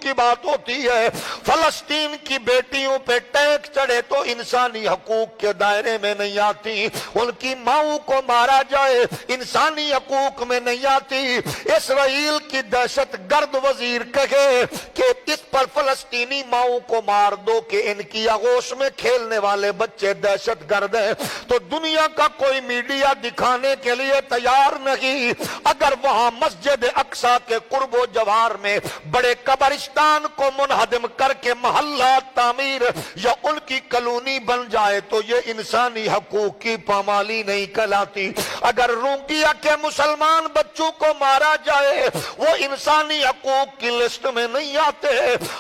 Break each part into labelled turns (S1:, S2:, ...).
S1: کی بات ہوتی ہے، فلسطین کی بیٹیوں پہ ٹینک چڑھے تو انسانی حقوق کے دائرے میں نہیں آتی، ان کی ماؤں کو مارا جائے انسانی حقوق میں نہیں آتی۔ اسرائیل کی دہشت گرد وزیر کہے کہ اس پر فلسطینی ماؤں کو مار دو کہ ان کی آغوش میں کھیلنے والے بچے دہشت گرد ہیں، تو دنیا کا کوئی میڈیا دکھانے کے لیے تیار نہیں۔ اگر وہاں مسجد اقصی کے قرب و جوار میں بڑے قبرستان کو منہدم کر کے محلات تعمیر یا ان کی کلونی بن جائے تو یہ انسانی حقوق کی پامالی نہیں کہلاتی۔ اگر رونگیا کے مسلمان بچوں کو مارا جائے وہ انسانی حقوق کی لسٹ میں نہیں آتے۔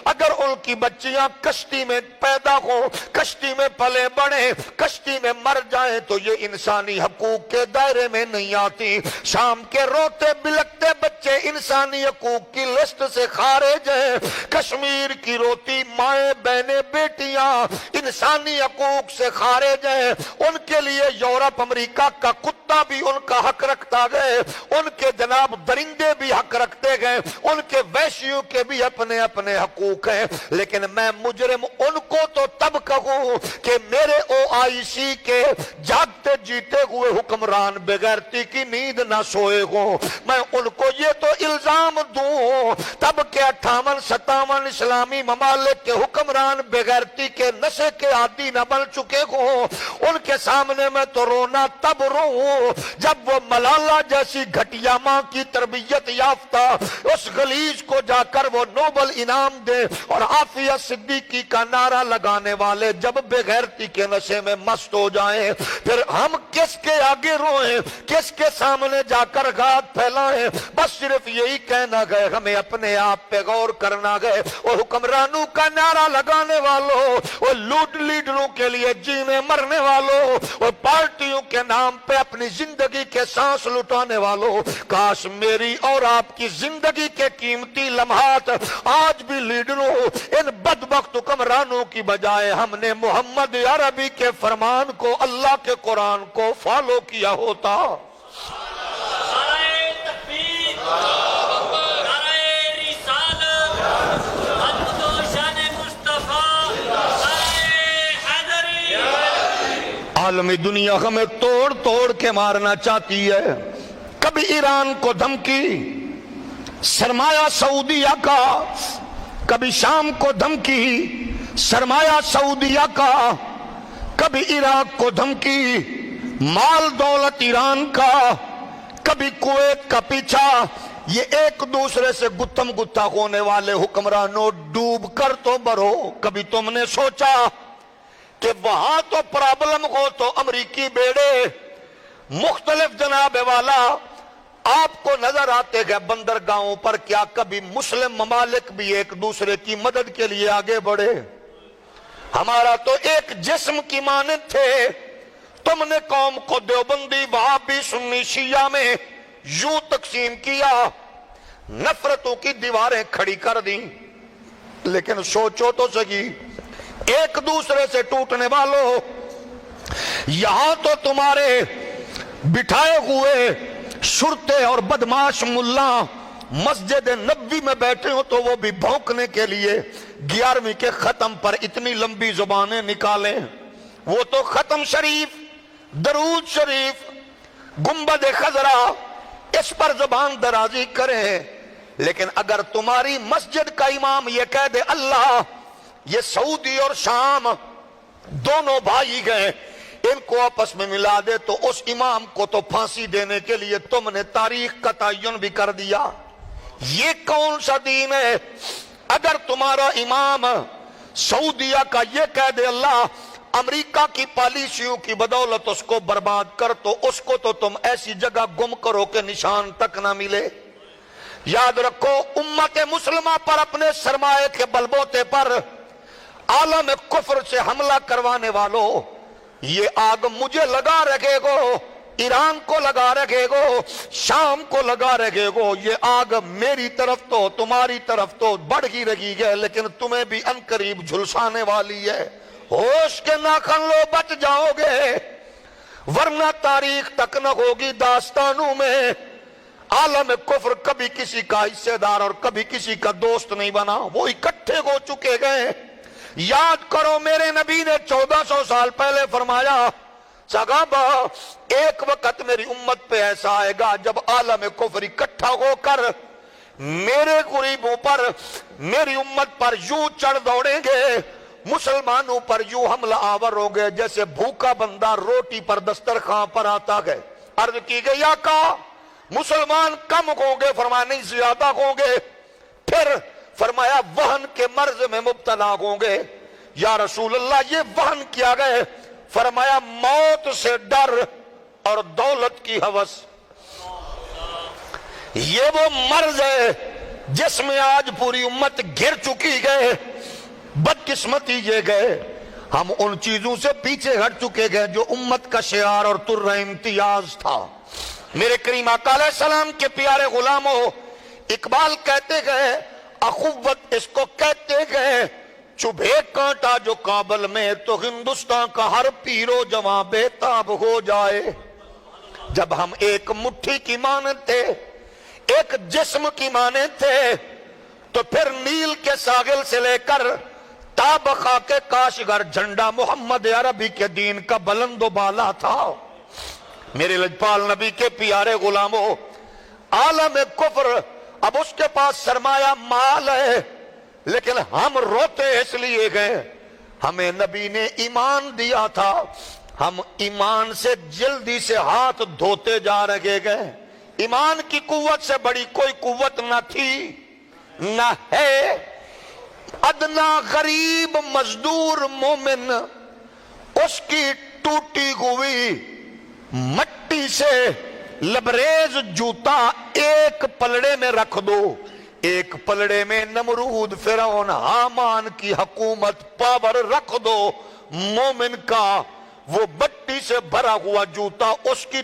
S1: اگر ان کی بچیاں کشتی میں پیدا ہو، کشتی میں پلے بڑھیں، کشتی میں مر جائیں تو یہ انسانی حقوق کے دائرے میں نہیں آتی۔ شام کے روتے بلکتے بچے انسانی حقوق کی لسٹ سے خارج ہیں۔ کشمیر کی روتی مائیں بہنیں بیٹیاں انسانی حقوق سے خارج ہیں۔ ان کے لیے یورپ امریکہ کا کتا بھی ان کا حق رکھتا گئے، ان کے جناب درندے بھی حق رکھتے گئے، ان کے وحشیوں کے بھی اپنے اپنے حقوق ہیں۔ لیکن میں مجرم ان کو تو تب کہوں کہ میرے OIC کے جاگتے جیتے ہوئے حکمران بغیرتی کی نیند نہ سوئے ہوں، میں ان کو یہ تو الزام دوں تب کہ 58-57 اسلامی ممالک کے حکمران بغیرتی کے نشے کے عادی نہ بن چکے ہوں۔ ان کے سامنے میں تو رونا تب رو جب وہ ملالہ جیسی گھٹیا ماں کی تربیت یافتہ اس غلیظ کو جا کر وہ نوبل انعام دے، اور عافیہ صدیقی کا نعرہ لگانے والے جب بغیرتی کے نشے میں مست ہو جائیں، پھر ہم کس کے آگے روئیں، کس کے سامنے جا کر گھات پھیلائیں؟ بس صرف یہی کہنا گئے، ہمیں اپنے آپ پہ غور کرنا گئے۔ وہ حکمرانوں کا نعرہ لگانے والوں، وہ لوٹ لیڈروں کے لیے جینے مرنے والوں، وہ پارٹیوں کے نام پہ اپنی زندگی کے سانس لٹانے والوں، کاش میری اور آپ کی زندگی کے قیمتی لمحات آج بھی لیڈروں ان بدبخت حکمرانوں کی بجائے ہم نے محمد عربی کے فرمان کو، اللہ کے قرآن کو فالو کیا ہوتا۔ عالمی دنیا ہمیں توڑ توڑ کے مارنا چاہتی ہے۔ کبھی ایران کو دھمکی سرمایہ سعودیہ کا، کبھی شام کو دھمکی سرمایہ سعودیہ کا، کبھی عراق کو دھمکی مال دولت ایران کا، کبھی کویت کا پیچھا۔ یہ ایک دوسرے سے گتھم گتھا ہونے والے حکمرانوں ڈوب کر تو مرو۔ کبھی تم نے سوچا کہ وہاں تو پرابلم ہو تو امریکی بیڑے مختلف جناب والا آپ کو نظر آتے گئے بندرگاہوں پر، کیا کبھی مسلم ممالک بھی ایک دوسرے کی مدد کے لیے آگے بڑھے؟ ہمارا تو ایک جسم کی مانند تھے، تم نے قوم کو دیوبندی وہابی سنی شیعہ میں یوں تقسیم کیا، نفرتوں کی دیواریں کھڑی کر دیں۔ لیکن سوچو تو صحیح، ایک دوسرے سے ٹوٹنے والوں، یہاں تو تمہارے بٹھائے ہوئے شرطے اور بدماش ملا مسجد نبوی میں بیٹھے ہو تو وہ بھی بھونکنے کے لیے 11ویں کے ختم پر اتنی لمبی زبانیں نکالیں۔ وہ تو ختم شریف، درود شریف، گنبد خضرا اس پر زبان درازی کریں، لیکن اگر تمہاری مسجد کا امام یہ کہہ دے اللہ یہ سعودی اور شام دونوں بھائی گئے ان کو آپس میں ملا دے، تو اس امام کو تو پھانسی دینے کے لیے تم نے تاریخ کا تعین بھی کر دیا۔ یہ کون سا دین ہے؟ اگر تمہارا امام سعودیہ کا یہ کہہ دے اللہ امریکہ کی پالیسیوں کی بدولت اس کو برباد کر، تو اس کو تو تم ایسی جگہ گم کرو کہ نشان تک نہ ملے۔ یاد رکھو امت مسلمہ پر اپنے سرمایہ کے بلبوتے پر عالم کفر سے حملہ کروانے والوں، یہ آگ مجھے لگا رکھے گو، ایران کو لگا رکھے گو، شام کو لگا رکھے گو، یہ آگ میری طرف تو تمہاری طرف تو بڑھ ہی رہی ہے، لیکن تمہیں بھی عنقریب جھلسانے والی ہے۔ ہوش کے ناخن لو بچ جاؤ گے، ورنہ تاریخ تک نہ ہوگی داستانوں میں عالم کفر کبھی کسی کا حصے دار اور کبھی کسی کا دوست نہیں بنا، وہ اکٹھے ہو چکے گئے۔ یاد کرو میرے نبی نے 1400 سال پہلے فرمایا، صحابہ ایک وقت میری امت پہ ایسا آئے گا جب عالم کفر اکٹھا ہو کر میرے غریبوں پر، میری امت پر یوں چڑھ دوڑیں گے، مسلمانوں پر یوں حملہ آور ہوں گے جیسے بھوکا بندہ روٹی پر دسترخوان پر آتا ہے۔ عرض کی گئی آقا مسلمان کم ہوں گے؟ فرمایا نہیں زیادہ ہوں گے۔ پھر فرمایا وہن کے مرض میں مبتلا ہوں گے۔ یا رسول اللہ یہ وہن کیا گئے؟ فرمایا موت سے ڈر اور دولت کی ہوس، یہ وہ مرض ہے جس میں آج پوری امت گر چکی گئے۔ بدقسمتی یہ گئے ہم ان چیزوں سے پیچھے ہٹ چکے گئے جو امت کا شعار اور تر امتیاز تھا۔ میرے کریم آقا علیہ السلام کے پیارے غلاموں، اقبال کہتے گئے، اخوت اس کو کہتے گئے، چبھے کانٹا جو کابل میں تو ہندوستان کا ہر پیرو جوان بے تاب ہو جائے۔ جب ہم ایک مٹھی کی مانند تھے، ایک جسم کی مانند تھے، تو پھر نیل کے ساحل سے لے کر تاب خاک کاشغر جھنڈا محمد عربی کے دین کا بلند و بالا تھا۔ میرے لجپال نبی کے پیارے غلاموں، عالم کفر اب اس کے پاس سرمایہ مال ہے، لیکن ہم روتے اس لیے گئے، ہمیں نبی نے ایمان دیا تھا، ہم ایمان سے جلدی سے ہاتھ دھوتے جا رہے گئے۔ ایمان کی قوت سے بڑی کوئی قوت نہ تھی نہ ہے۔ ادنا غریب مزدور مومن، اس کی ٹوٹی ہوئی مٹی سے لبریز جوتا ایک پلڑے میں رکھ دو، ایک پلڑے میں نمرود فرعون حامان کی حکومت پاور رکھ دو، مومن کا وہ مٹی سے بھرا ہوا جوتا اس کی